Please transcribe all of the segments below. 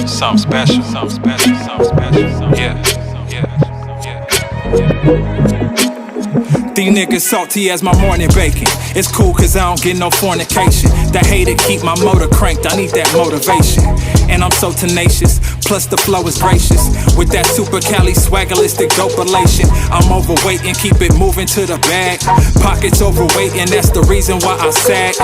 Something special, something special, something special. Yeah. These niggas salty as my morning bacon. It's cool cause I don't get no fornication. That hater keep my motor cranked, I need that motivation. And I'm so tenacious, plus the flow is gracious. With that super Cali swaggerlistic dopalation. I'm overweight and keep it moving to the bag. Pockets overweight and that's the reason why I sag.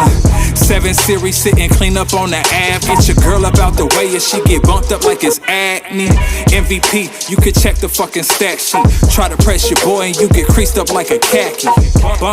7 Series sitting clean up on the ab. Get your girl up out the way and she get bumped up like it's acne. MVP, you could check the fucking stat sheet. Try to press your boy and you get creased up like a khaki.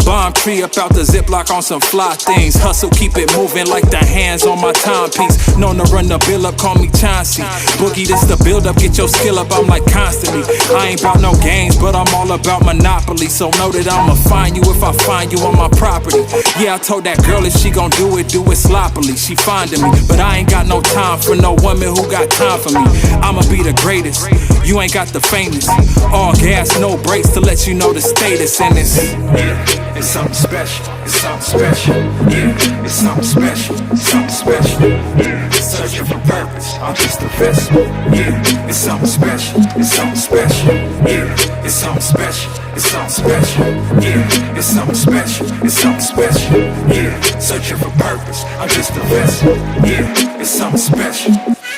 Bomb tree up out the Ziploc on some fly things. Hustle, keep it moving like the hands on my timepiece. Known to run the bill up, call me Chauncey. Boogie, this the build up, get your skill up, I'm like constantly. I ain't about no games, but I'm all about monopoly. So know that I'ma find you if I find you on my property. Yeah, I told that girl if she gon' do it sloppily. She finding me, but I ain't got no time for no woman who got time for me. I'ma be the greatest, you ain't got the famous. All gas, no brakes to let you know the status in this. Yeah, it's something special, it's something special. Yeah, it's something special, something special. Yeah, searching for purpose, I'm just a vessel. Yeah, it's something special, it's something special. Yeah, it's something special, it's something special. Yeah, it's something special, it's something special. Yeah, searching for purpose, I'm just a vessel. Yeah, it's something special.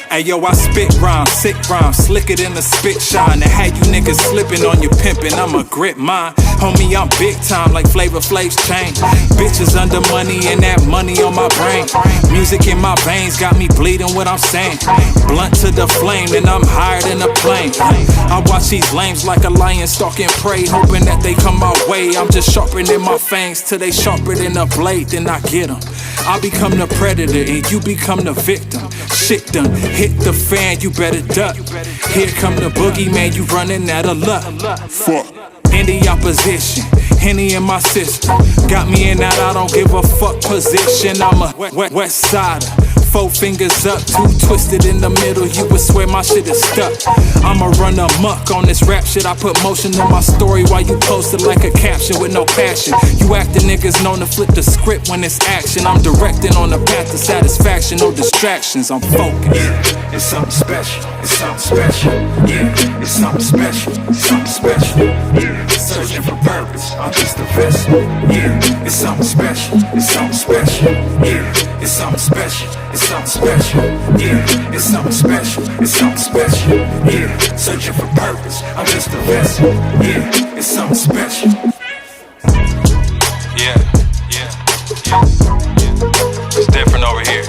Hey yo, I spit rhymes, sick rhymes, slicker than a spit shine. And had you niggas slipping on your pimpin', I'ma grip mine. Homie, I'm big time like Flavor Flav's chain. Bitches under money and that money on my brain. Music in my veins got me bleeding what I'm saying. Blunt to the flame and I'm higher than a plane. I watch these lames like a lion stalking prey, hoping that they come my way. I'm just sharpening my fangs till they sharper than a blade, then I get them. I become the predator and you become the victim. Shit done hit the fan, you better duck. Here come the boogie man, you running out of luck. Fuck. Any opposition, Henny in my system. Got me in that I don't give a fuck position. I'm a west sider. 4 fingers up, 2 twisted in the middle, you would swear my shit is stuck. I'ma run amok on this rap shit. I put motion in my story while you posted like a caption with no passion. You acting niggas known to flip the script when it's action. I'm directing on the path to satisfaction, no distractions, I'm focused. Yeah, it's something special, it's something special. Yeah, it's something special, something special. Yeah, searching for purpose, I'm just a vessel. Yeah, it's something special, it's something special. Yeah, it's something special, it's something special. Yeah, it's something special, it's something special. Yeah, searching for purpose, I'm just a vessel. Yeah, it's something special. Yeah. It's different over here.